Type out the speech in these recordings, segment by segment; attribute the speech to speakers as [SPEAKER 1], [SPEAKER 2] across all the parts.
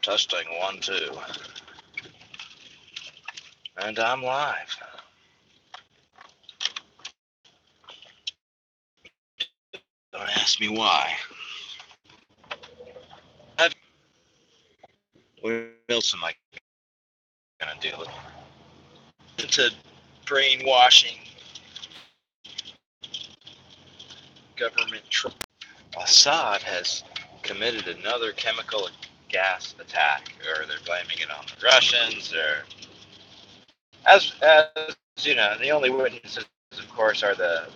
[SPEAKER 1] Testing 1, 2. And I'm live. Don't ask me why. What else am I gonna do? Into brainwashing government. Assad has committed another chemical gas attack, or they're blaming it on the Russians. Or as you know, the only witnesses, of course, are the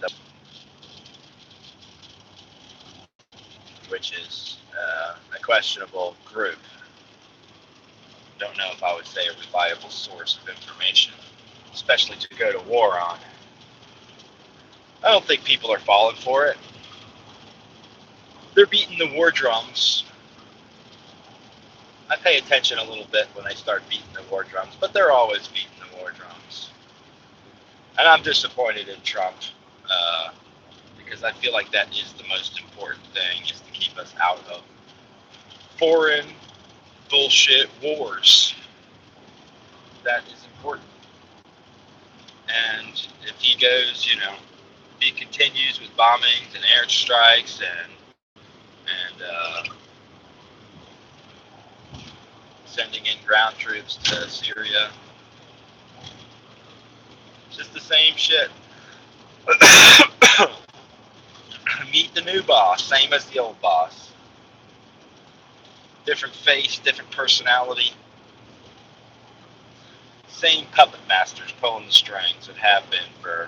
[SPEAKER 1] which is a questionable group. Don't know if I would say a reliable source of information, especially to go to war on. I don't think people are falling for it. They're beating the war drums. I pay attention a little bit when they start beating the war drums, but they're always beating the war drums. And I'm disappointed in Trump because I feel like that is the most important thing, is to keep us out of foreign bullshit wars. That is important. And if he goes, if he continues with bombings and airstrikes and sending in ground troops to Syria, it's just the same shit. Meet the new boss, same as the old boss. Different face, different personality. Same puppet masters pulling the strings that have been for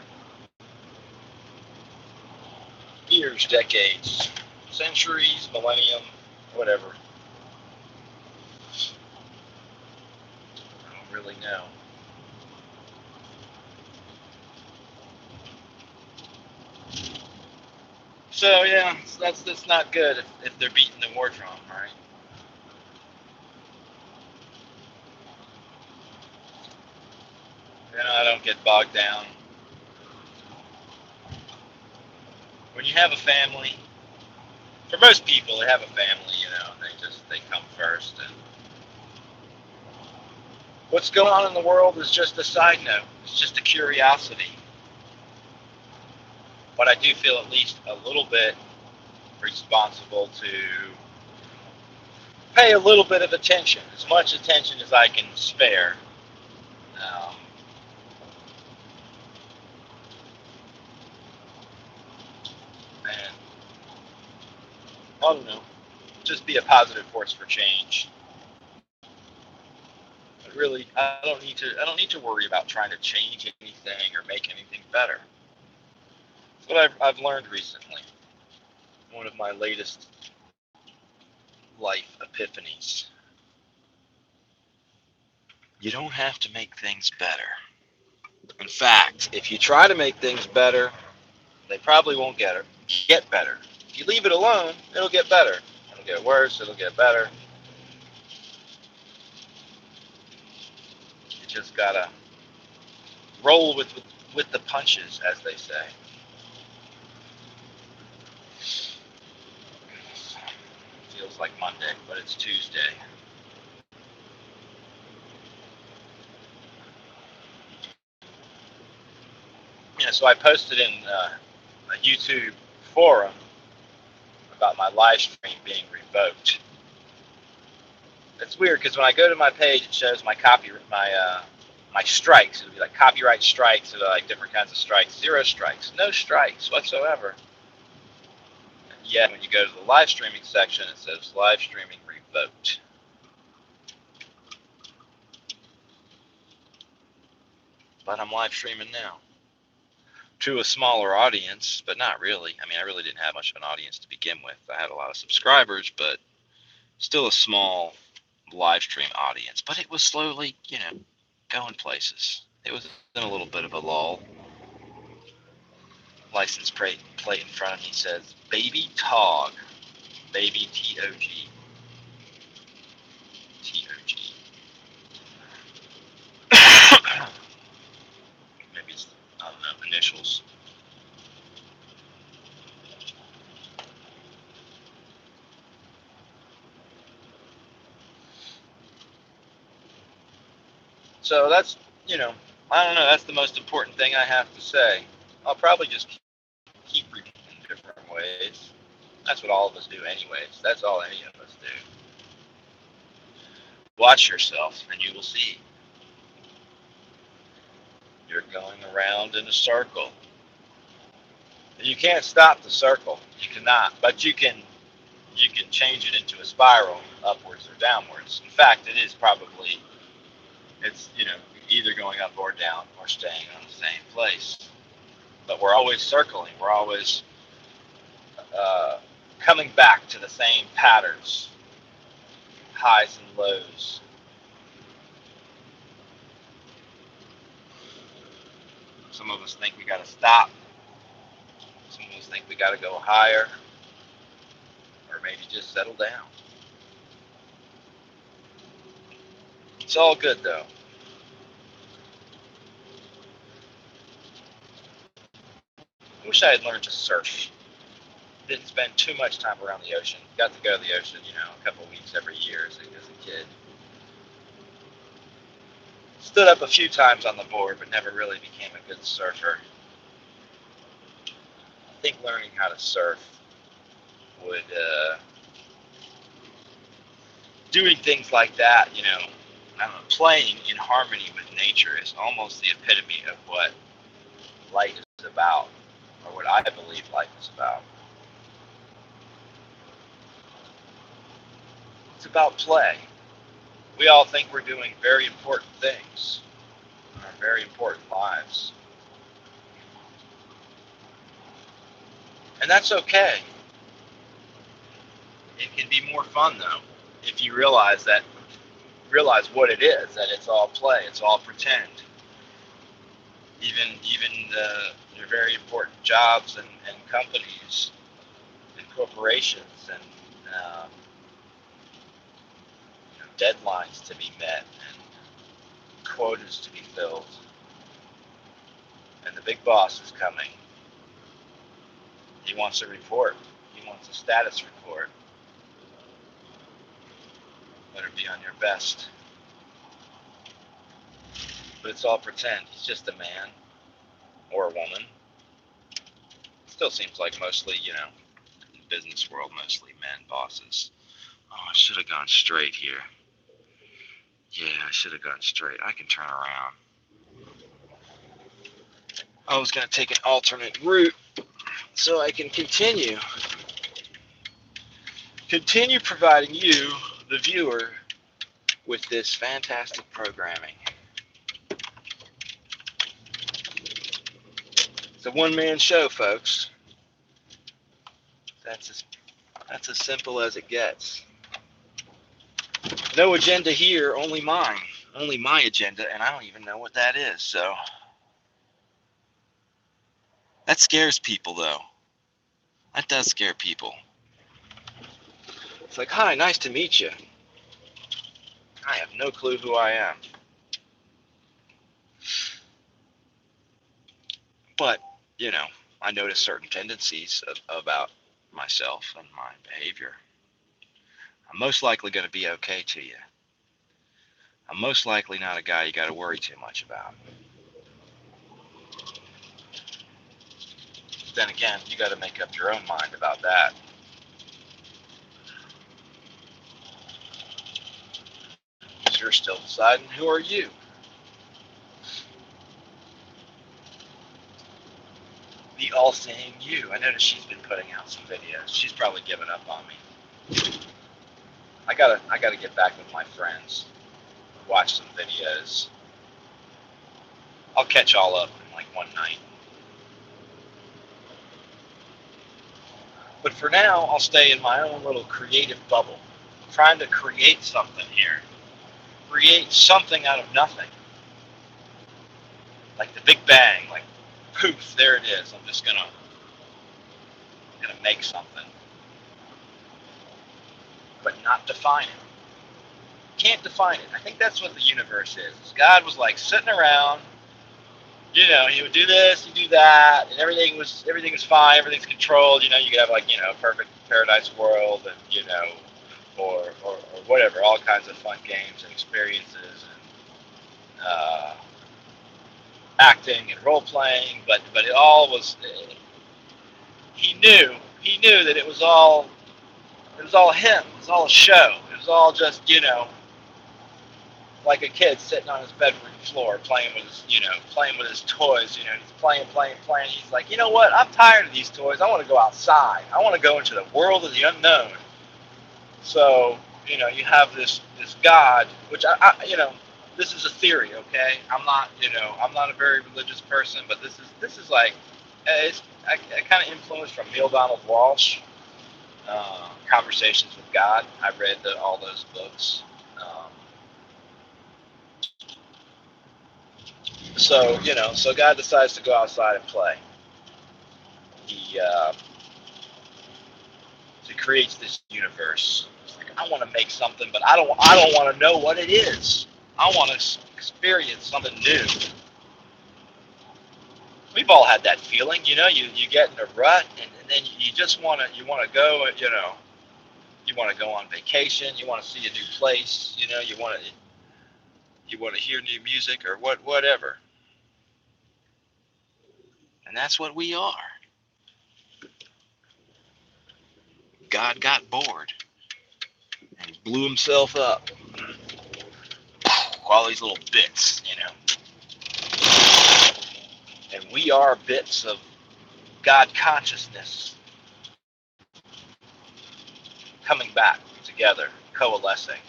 [SPEAKER 1] years, decades, centuries, millennium, whatever. I don't really know. So yeah, that's not good if they're beating the war drum, right? I don't get bogged down. When you have a family, for most people, they have a family, they come first. And what's going on in the world is just a side note. It's just a curiosity. But I do feel at least a little bit responsible to pay a little bit of attention, as much attention as I can spare. Um, and I don't know, just be a positive force for change. But really, I don't need to worry about trying to change anything or make anything better. That's what I've learned recently. One of my latest life epiphanies. You don't have to make things better. In fact, if you try to make things better, they probably won't get better. If you leave it alone, it'll get better. It'll get worse, it'll get better. You just gotta roll with the punches, as they say. Feels like Monday, but it's Tuesday. So I posted in a YouTube forum about my live stream being revoked. It's weird because when I go to my page, it shows my my strikes. It'll be like copyright strikes, or like different kinds of strikes. 0 strikes, no strikes whatsoever. Yet when you go to the live streaming section, it says live streaming revoked. But I'm live streaming now to a smaller audience, but not really. I mean, I really didn't have much of an audience to begin with. I had a lot of subscribers, but still a small live stream audience. But it was slowly, going places. It was in a little bit of a lull. License plate in front of me says Baby Tog. Baby T-O-G. T-O-G. Maybe it's, I don't know, initials. So that's, I don't know. That's the most important thing I have to say. I'll probably just keep repeating in different ways. That's what all of us do, anyways. That's all any of us do. Watch yourself, and you will see. You're going around in a circle. And you can't stop the circle. You cannot. But you can change it into a spiral, upwards or downwards. In fact, it is probably, it's, either going up or down or staying on the same place. But we're always circling. We're always coming back to the same patterns, highs and lows. Some of us think we got to stop. Some of us think we got to go higher, or maybe just settle down. It's all good, though. I wish I had learned to surf. Didn't spend too much time around the ocean. Got to go to the ocean, a couple of weeks every year as a kid. Stood up a few times on the board, but never really became a good surfer. I think learning how to surf would, doing things like that, I don't know, playing in harmony with nature is almost the epitome of what life is about, or what I believe life is about. It's about play. We all think we're doing very important things in our very important lives. And that's okay. It can be more fun, though, if you realize what it is, that it's all play, it's all pretend. Even your very important jobs and companies and corporations and deadlines to be met and quotas to be filled. And the big boss is coming. He wants a report. He wants a status report. Better be on your best. But it's all pretend. He's just a man or a woman. Still seems like mostly, in the business world, mostly men bosses. Oh, I should have gone straight here. Yeah, I should have gone straight. I can turn around. I was going to take an alternate route so I can continue providing you, the viewer, with this fantastic programming. It's a one-man show, folks. That's as simple as it gets. No agenda here, only mine. Only my agenda, and I don't even know what that is, so. That scares people, though. That does scare people. It's like, hi, nice to meet you. I have no clue who I am. But, I notice certain tendencies about myself and my behavior. I'm most likely going to be okay to you. I'm most likely not a guy you got to worry too much about. Then again, you got to make up your own mind about that. Because you're still deciding, who are you? The all-seeing you. I noticed she's been putting out some videos. She's probably given up on me. I gotta get back with my friends. Watch some videos. I'll catch all up in like one night. But for now, I'll stay in my own little creative bubble. I'm trying to create something here. Create something out of nothing. Like the Big Bang, like poof, there it is. I'm just gonna make something. But not define it. Can't define it. I think that's what the universe is. God was like sitting around, he would do this, he'd do that, and everything was fine, everything's controlled, you could have like, perfect paradise world and, or whatever, all kinds of fun games and experiences uh, acting and role playing, but it all was. He knew that it was all him. It was all a show. It was all just like a kid sitting on his bedroom floor playing with his toys. He's playing. He's like, you know what? I'm tired of these toys. I want to go outside. I want to go into the world of the unknown. So, you have this God, which this is a theory, okay? I'm not a very religious person, but this is like, I kind of influenced from Neil Donald Walsh, Conversations with God. I read all those books. So God decides to go outside and play. He creates this universe. It's like, I want to make something, but I don't want to know what it is. I want to experience something new. We've all had that feeling, you get in a rut, and then you just want to go, you want to go on vacation, you want to see a new place, you want to hear new music or whatever. And that's what we are. God got bored and blew himself up. All these little bits. And we are bits of God consciousness coming back together, coalescing.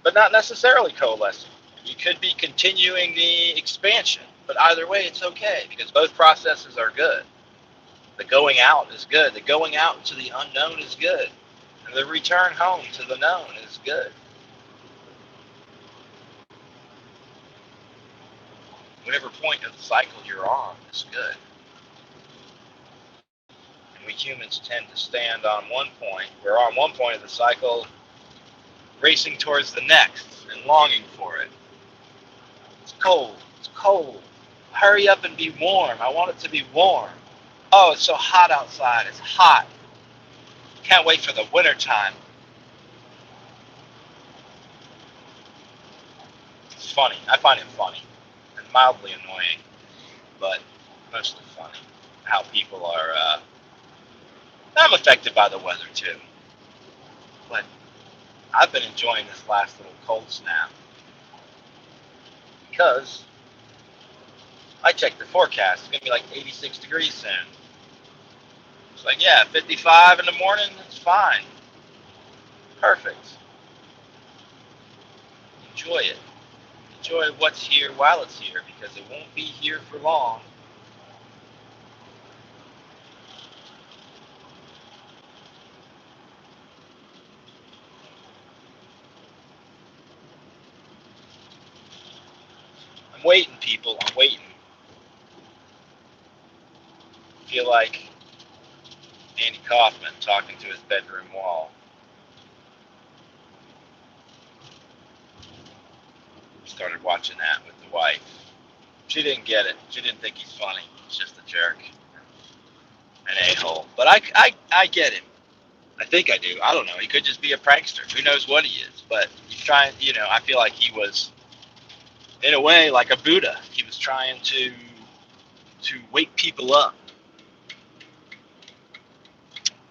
[SPEAKER 1] But not necessarily coalescing. You could be continuing the expansion, but either way, it's okay because both processes are good. The going out is good. The going out into the unknown is good. And the return home to the known is good. Whatever point of the cycle you're on is good. And we humans tend to stand on one point. We're on one point of the cycle, racing towards the next and longing for it. It's cold. It's cold. Hurry up and be warm. I want it to be warm. Oh, it's so hot outside. It's hot. Can't wait for the winter time. It's funny. I find it funny and mildly annoying, but mostly funny how people are. I'm affected by the weather too, but I've been enjoying this last little cold snap because I checked the forecast. It's gonna be like 86 degrees soon. It's like, yeah, 55 in the morning. It's fine. Perfect. Enjoy it. Enjoy what's here while it's here because it won't be here for long. I'm waiting, people. I'm waiting. I feel like Andy Kaufman talking to his bedroom wall. Started watching that with the wife. She didn't get it. She didn't think he's funny. He's just a jerk, an a-hole. But I get him. I think I do. I don't know. He could just be a prankster. Who knows what he is? But he's trying. I feel like he was, in a way, like a Buddha. He was trying to wake people up.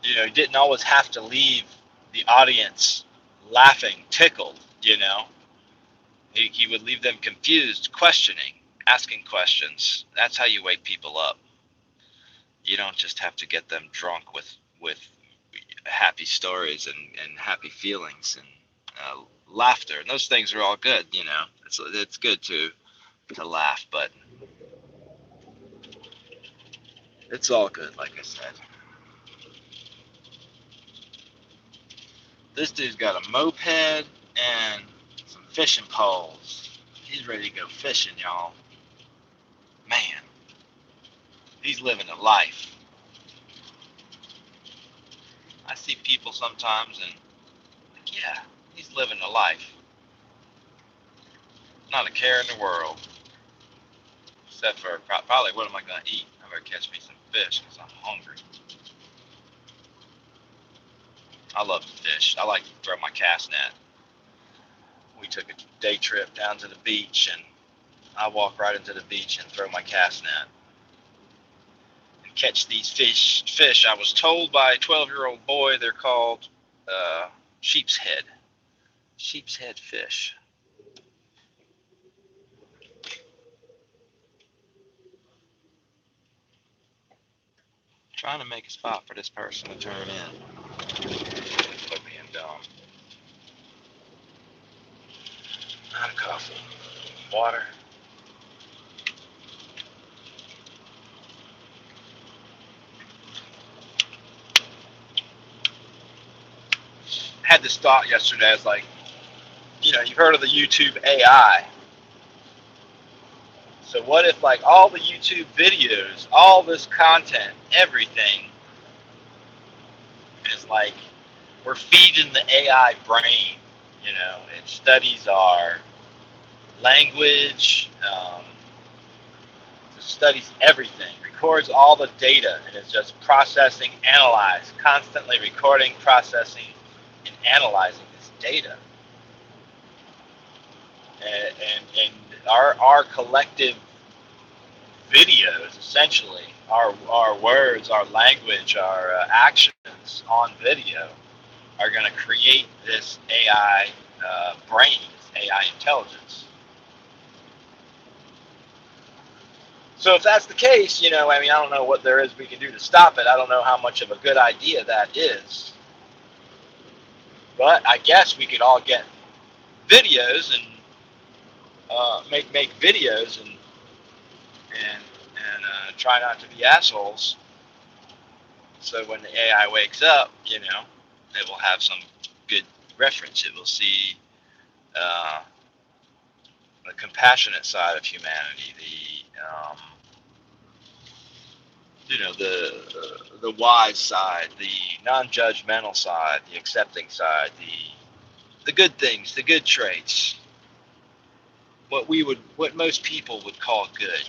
[SPEAKER 1] He didn't always have to leave the audience laughing, tickled. He would leave them confused, questioning, asking questions. That's how you wake people up. You don't just have to get them drunk with happy stories and happy feelings and laughter. And those things are all good. It's good to laugh, but it's all good. Like I said, this dude's got a moped and some fishing poles. He's ready to go fishing, y'all. Man, he's living a life. I see people sometimes and like, yeah, he's living a life. Not a care in the world. Except for probably what am I going to eat? I better catch me some fish because I'm hungry. I love to fish. I like to throw my cast net. We took a day trip down to the beach, and I walk right into the beach and throw my cast net and catch these fish. I was told by a 12-year-old boy they're called sheep's head fish. Trying to make a spot for this person to turn in. Quit being dumb. I'm coffee. Water. Had this thought yesterday. I was like, you've heard of the YouTube AI. So what if like all the YouTube videos, all this content, everything is like we're feeding the AI brain, it studies our language, it studies everything, records all the data, and is just processing, analyze, constantly recording, processing, and analyzing this data. And our collective videos, essentially, our words, our language, our actions on video are going to create this AI brain, this AI intelligence. So if that's the case, I don't know what there is we can do to stop it. I don't know how much of a good idea that is. But I guess we could all get videos and make videos and try not to be assholes. So when the AI wakes up, it will have some good reference. It will see the compassionate side of humanity, the wise side, the non-judgmental side, the accepting side, the good things, the good traits. What most people would call good,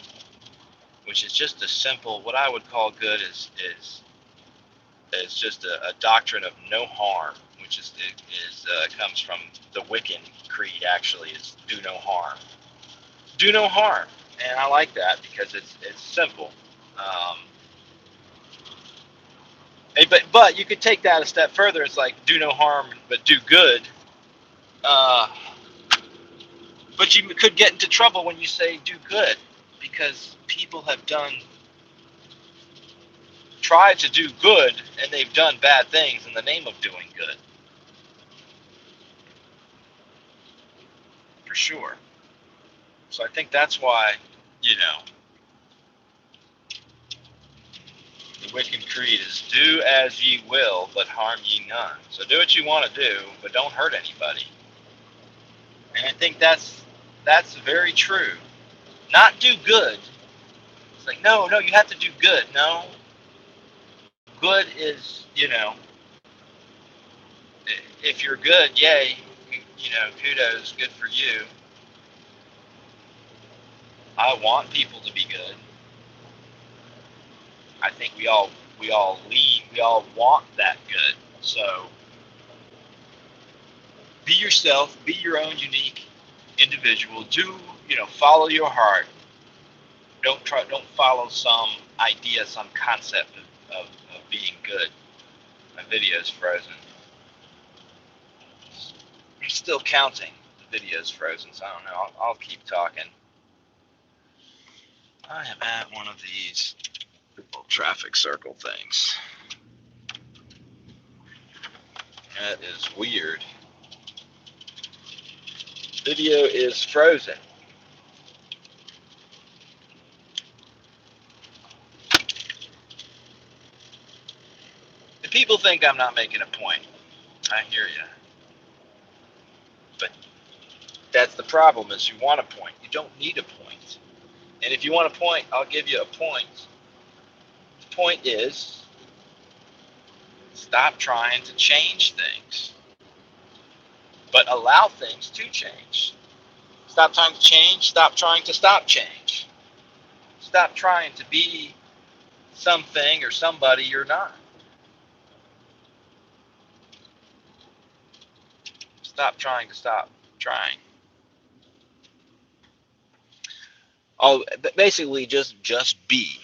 [SPEAKER 1] which is just a simple. What I would call good is just a doctrine of no harm, which comes from the Wiccan creed. Actually, is do no harm. Do no harm, and I like that because it's simple. But you could take that a step further. It's like do no harm, but do good. But you could get into trouble when you say do good, because people have tried to do good, and they've done bad things in the name of doing good. For sure. So I think that's why, the Wiccan creed is do as ye will, but harm ye none. So do what you want to do, but don't hurt anybody. And I think that's very true. Not do good. It's like, no, you have to do good. No. Good is, if you're good, yay, kudos, good for you. I want people to be good. I think we all want that good. So be yourself, be your own unique individual. Follow your heart. Don't follow some idea, some concept of being good. My video's frozen. I'm still counting. The video's frozen, so I don't know. I'll keep talking. I am at one of these little traffic circle things. That is weird. Video is frozen. And people think I'm not making a point. I hear you. But that's the problem, is you want a point. You don't need a point. And if you want a point, I'll give you a point. The point is, stop trying to change things, but allow things to change. Stop trying to change. Stop trying to stop change. Stop trying to be something or somebody you're not. Stop trying to stop trying. Oh, basically just be.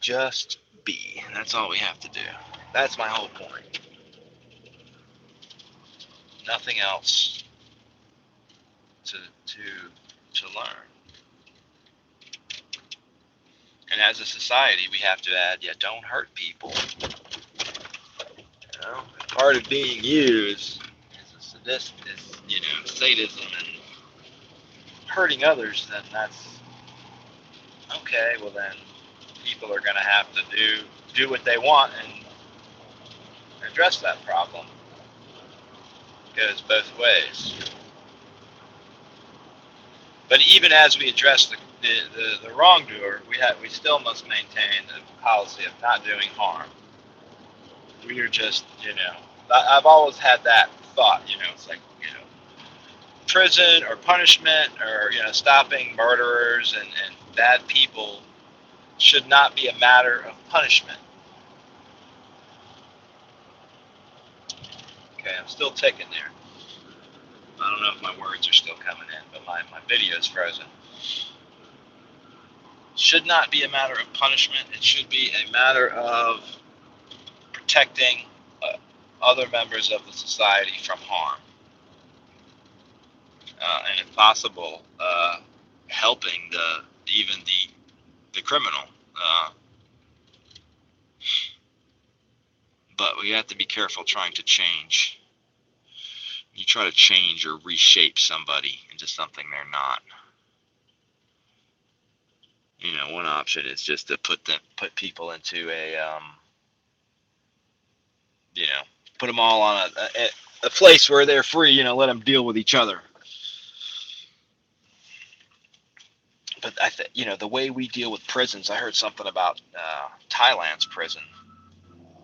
[SPEAKER 1] Just be. That's all we have to do. That's my whole point. Nothing else to learn. And as a society, we have to add, yeah, don't hurt people. You know, part of being you is a sadist, sadism and hurting others. Then that's okay. Well, then people are going to have to do what they want and address that problem. It goes both ways. But even as we address the wrongdoer, we still must maintain the policy of not doing harm. We are just, I've always had that thought, it's like, prison or punishment or, stopping murderers and bad people should not be a matter of punishment. Okay, I'm still ticking there. I don't know if my words are still coming in, but my video is frozen. Should not be a matter of punishment. It should be a matter of protecting other members of the society from harm. And if possible, helping even the criminal. But we have to be careful trying to change. You try to change or reshape somebody into something they're not. One option is just to put people into put them all on a place where they're free. Let them deal with each other. But the way we deal with prisons, I heard something about Thailand's prison.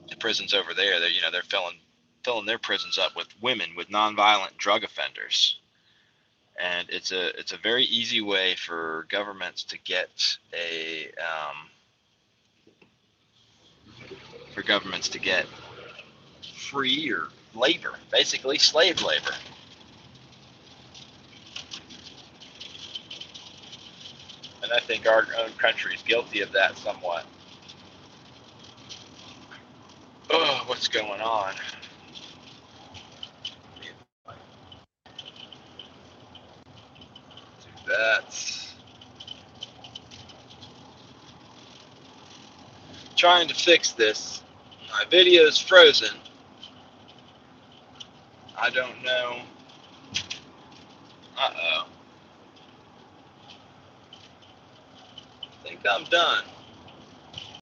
[SPEAKER 1] The prisons over there, they're filling their prisons up with women, with nonviolent drug offenders. And it's a very easy way for governments to get free or labor, basically slave labor. And I think our own country is guilty of that somewhat. Oh, what's going on? Do that. Trying to fix this. My video is frozen. I don't know. Uh-oh. I think I'm done.